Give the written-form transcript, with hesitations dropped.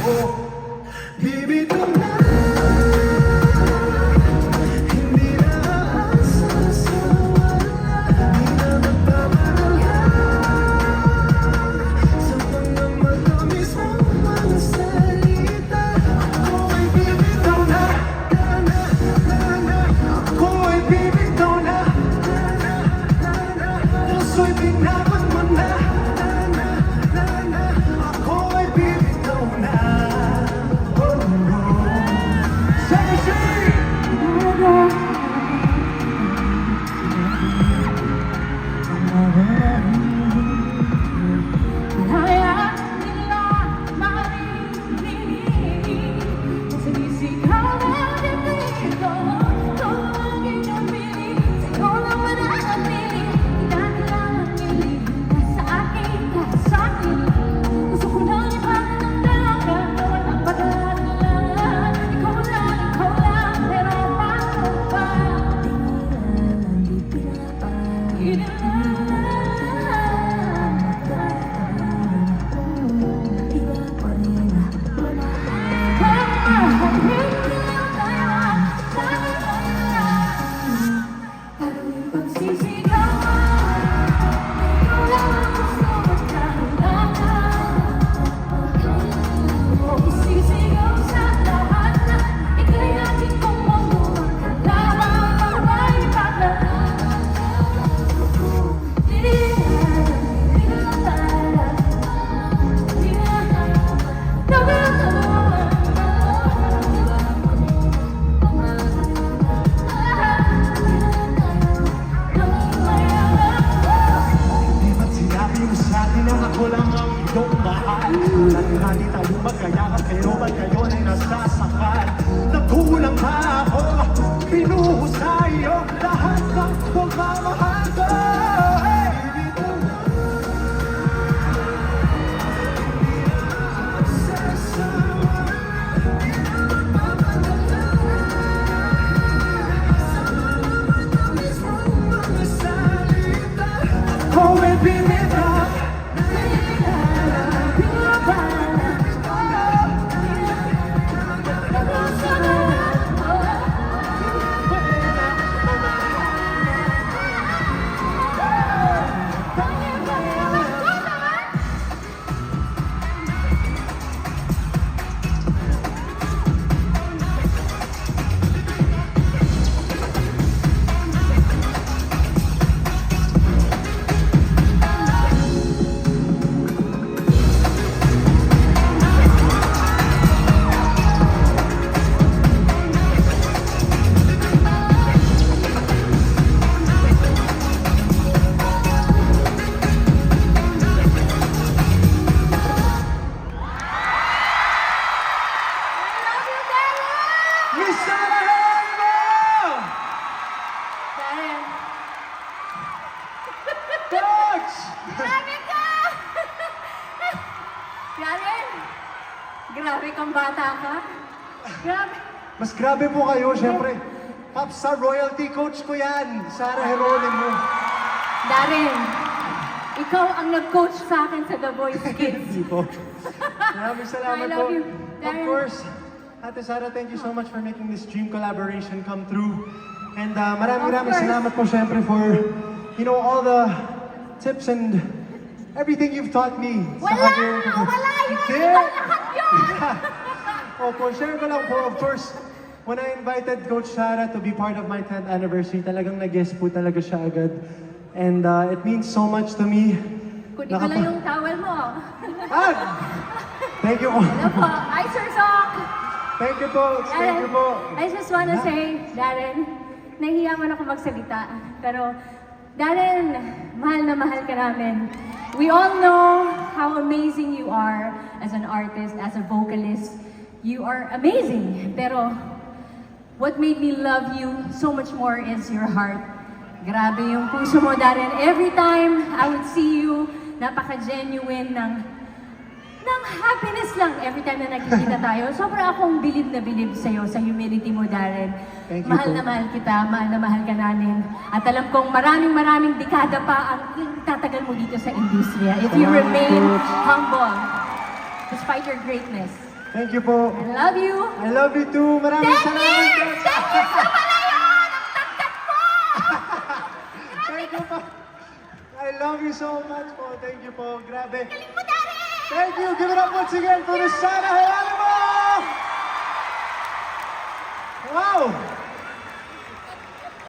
ako. Bibitaw na, hindi na aasa sa wala. Di na magbabahala sa mga matamis mong mga salita. Ako ay bibitaw na, na, na, na. Ako ay bibitaw na, na, na, na. Puso'y binawan mo na, na, na, na. Ako ay bibitaw na. Oh, no. Say, say! Hayaan nila marinig sinisigaw na dito. Tawagin ang piling, ikaw lang mananatili. Kinakailangan nili sa akin, sa akin. Gusto ko lang iparamdaman na walang pag-aalangan. Ikaw lang, pero paano ba? Di na Di ba't sinabi mo sa akin na ako lang ang iyong mahal? At hindi tayo magkayakap, pero ba't kayo ay nasasakal? Nagkulang ba ako? Pinuho sa iyo lahat ng pagmamahal ko. Hey! Bibitaw na, hindi na aasa sa wala. Di na magbabahala sa mga matamis mong mga salita. Ako ay bibitaw. Miss Sarah Geronimo! Coach! Grabe ka! Yaren, grabe kang bata ka. Grabe. Mas grabe po kayo, syempre. Popstar royalty coach ko yan, Sarah Geronimo. Darren, ikaw ang nag-coach sa akin sa The Voice Kids. Hindi po. Maraming salamat I love po. you, Of Darren. course, Ate Sarah, thank you so much for making this dream collaboration come true. And maraming Of course. salamat po syempre for, you know, all the tips and everything you've taught me. Wala! career ko. Wala yun! Hindi! Ikaw lahat yun! Opo, share ko lang po. Of course, when I invited Coach Sarah to be part of my 10th anniversary, talagang nag-guest po talaga siya agad. And it means so much to me. Kunin ko lang yung towel mo. Ah! Thank you po. Hello po. Hi, Sir Sok! Thank you po. Thank you po. I just wanna say, Darren, nahihiya man ako magsalita. Pero, Darren, mahal na mahal ka namin. We all know how amazing you are as an artist, as a vocalist. You are amazing. Pero, what made me love you so much more is your heart. Grabe yung puso mo, Darren. Every time I would see you, napaka-genuine ng happiness lang every time na nagkikita tayo. Sobra akong bilib na bilib sa'yo, sa humility mo, Darren. Thank you Mahal po. na mahal kita, mahal na mahal ka namin. At alam kong maraming dekada pa ang tatagal mo dito sa industriya. If you Salamat, remain Coach. humble, despite your greatness. Thank you po. I love you. I love you too. Maraming salamat. Thank you po. I love you so much po. Thank you po. Grabe. Thank you. Give it up once again for Rosana. Hayaan mo! Wow!